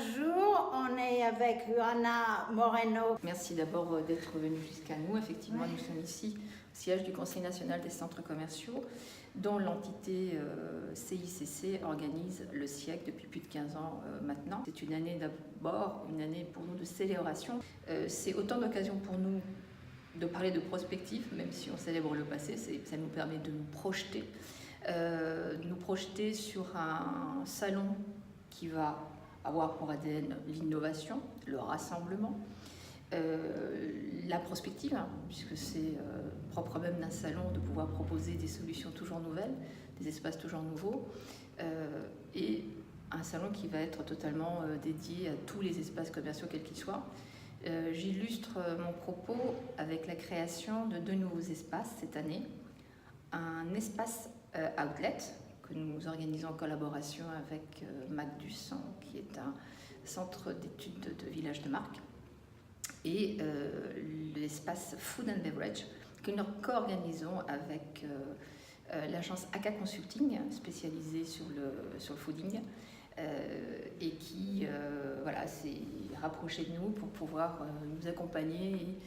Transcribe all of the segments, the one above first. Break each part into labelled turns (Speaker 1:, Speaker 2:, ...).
Speaker 1: Bonjour, on est avec Juana Moreno.
Speaker 2: Merci d'abord d'être venu jusqu'à nous. Effectivement, nous sommes ici au siège du Conseil national des centres commerciaux, dont l'entité CICC organise le siècle depuis plus de 15 ans maintenant. C'est une année d'abord, une année pour nous de célébration. C'est autant d'occasions pour nous de parler de prospective, même si on célèbre le passé, ça nous permet de nous projeter sur un salon qui va avoir pour ADN l'innovation, le rassemblement, la prospective, puisque c'est propre même d'un salon de pouvoir proposer des solutions toujours nouvelles, des espaces toujours nouveaux, et un salon qui va être totalement dédié à tous les espaces commerciaux, quels qu'ils soient. J'illustre mon propos avec la création de 2 nouveaux espaces cette année. Un espace outlet que nous organisons en collaboration avec MacDus, qui est un centre d'études de village de marque, et l'espace Food and Beverage que nous co-organisons avec l'agence AK Consulting, spécialisée sur le fooding, et qui s'est rapproché de nous pour pouvoir nous accompagner et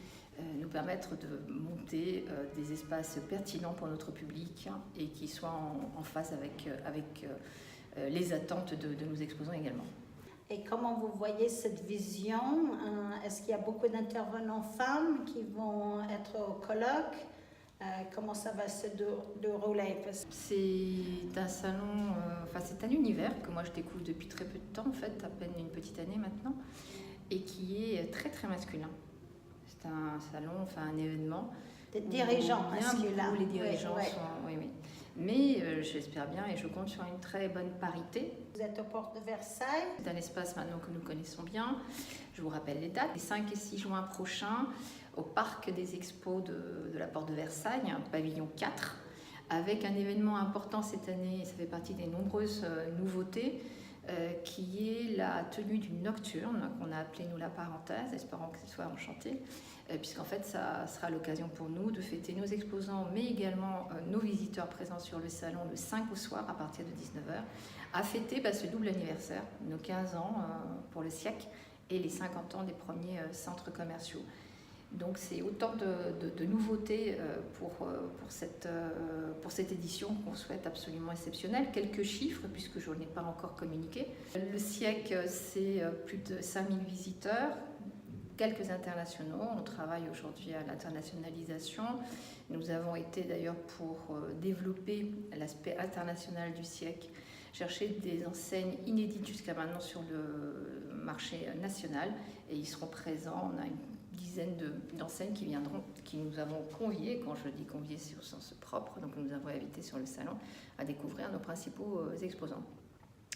Speaker 2: nous permettre de monter des espaces pertinents pour notre public et qui soient en phase avec les attentes de nos exposants également.
Speaker 1: Et comment vous voyez cette vision? Est-ce qu'il y a beaucoup d'intervenants femmes qui vont être au colloque? Comment ça va se dérouler?
Speaker 2: C'est un salon, c'est un univers que moi je découvre depuis très peu de temps, en fait, à peine une petite année maintenant, et qui est très très masculin. C'est un salon, un événement.
Speaker 1: Des dirigeants masculins.
Speaker 2: Les dirigeants sont, oui. Mais j'espère bien et je compte sur une très bonne parité.
Speaker 1: Vous êtes aux portes de Versailles.
Speaker 2: C'est un espace maintenant que nous connaissons bien. Je vous rappelle les dates. Les 5 et 6 juin prochains, au parc des expos de la porte de Versailles, pavillon 4, avec un événement important cette année, ça fait partie des nombreuses nouveautés, qui est la tenue d'une nocturne qu'on a appelée nous la parenthèse, espérons que ce soit enchanté, puisqu'en fait ça sera l'occasion pour nous de fêter nos exposants mais également nos visiteurs présents sur le salon le 5 au soir à partir de 19h, à fêter ce double anniversaire, nos 15 ans pour le siècle et les 50 ans des premiers centres commerciaux. Donc c'est autant de nouveautés pour cette édition qu'on souhaite absolument exceptionnelle. Quelques chiffres, puisque je n'en ai pas encore communiqué. Le siècle, c'est plus de 5000 visiteurs, quelques internationaux. On travaille aujourd'hui à l'internationalisation. Nous avons été d'ailleurs pour développer l'aspect international du siècle, chercher des enseignes inédites jusqu'à maintenant sur le marché national, et ils seront présents. On a une dizaine d'enseignes qui viendront, qui nous avons conviés, quand je dis conviés c'est au sens propre, donc nous avons invité sur le salon à découvrir nos principaux exposants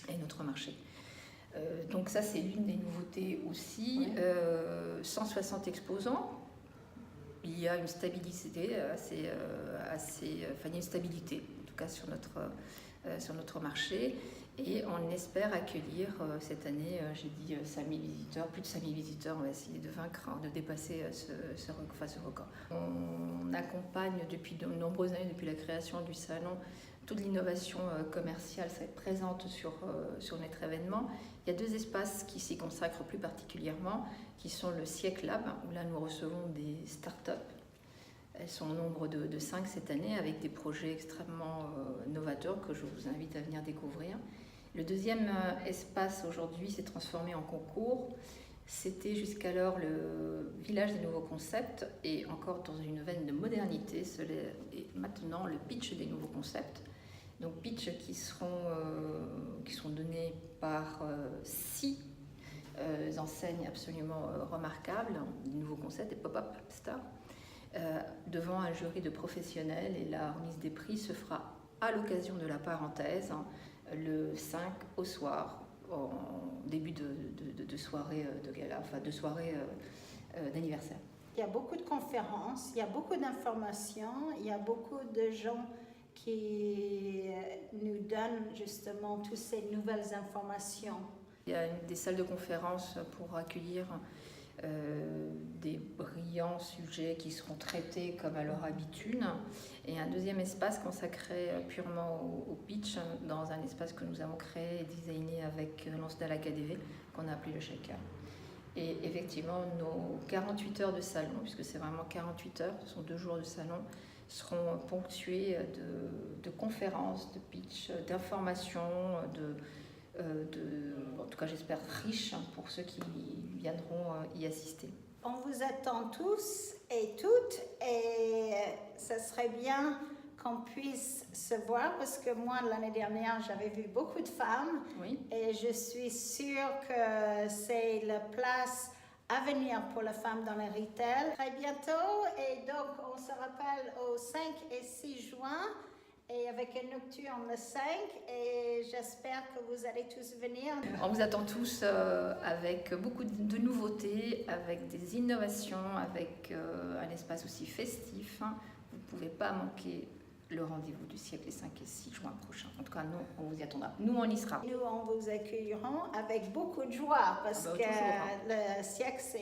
Speaker 2: et notre marché. Donc ça c'est l'une des nouveautés aussi. 160 exposants, il y a une stabilité une stabilité en tout cas sur notre marché, et on espère accueillir cette année, j'ai dit 5000 visiteurs, plus de 5000 visiteurs. On va essayer de vaincre, de dépasser ce record. On accompagne depuis de nombreuses années, depuis la création du salon, toute l'innovation commerciale présente sur notre événement. Il y a 2 espaces qui s'y consacrent plus particulièrement, qui sont le Siècle Lab, où là nous recevons des startups. Elles sont au nombre de 5 cette année, avec des projets extrêmement novateurs que je vous invite à venir découvrir. Le deuxième espace aujourd'hui s'est transformé en concours. C'était jusqu'alors le village des nouveaux concepts, et encore dans une veine de modernité, et maintenant le pitch des nouveaux concepts. Donc pitch qui seront donnés par 6 enseignes absolument remarquables, des nouveaux concepts, des pop-up stars, devant un jury de professionnels, et la remise des prix se fera à l'occasion de la parenthèse, le 5 au soir, en début de soirée de gala, de soirée d'anniversaire.
Speaker 1: Il y a beaucoup de conférences, il y a beaucoup d'informations, il y a beaucoup de gens qui nous donnent justement toutes ces nouvelles informations.
Speaker 2: Il y a des salles de conférence pour accueillir des brillants sujets qui seront traités comme à leur habitude, et un deuxième espace consacré purement au pitch, dans un espace que nous avons créé et designé avec Lansdal Académie, qu'on a appelé le Shaker. Et effectivement, nos 48 heures de salon, puisque c'est vraiment 48 heures, ce sont 2 jours de salon, seront ponctués de conférences, de pitch, d'informations, en tout cas j'espère riches pour ceux qui viendront y assister.
Speaker 1: On vous attend tous et toutes et ça serait bien qu'on puisse se voir parce que moi l'année dernière j'avais vu beaucoup de femmes et je suis sûre que c'est la place à venir pour les femmes dans le retail très bientôt et donc on se rappelle au 5 et 6 juin et avec une nocturne le 5 et j'espère que vous allez tous venir.
Speaker 2: On vous attend tous avec beaucoup de nouveautés, avec des innovations, avec un espace aussi festif. Vous ne pouvez pas manquer le rendez-vous du siècle les 5 et 6 juin prochain. En tout cas, nous, on vous y attendra. Nous, on y sera.
Speaker 1: Nous, on vous accueillerons avec beaucoup de joie parce que le siècle, c'est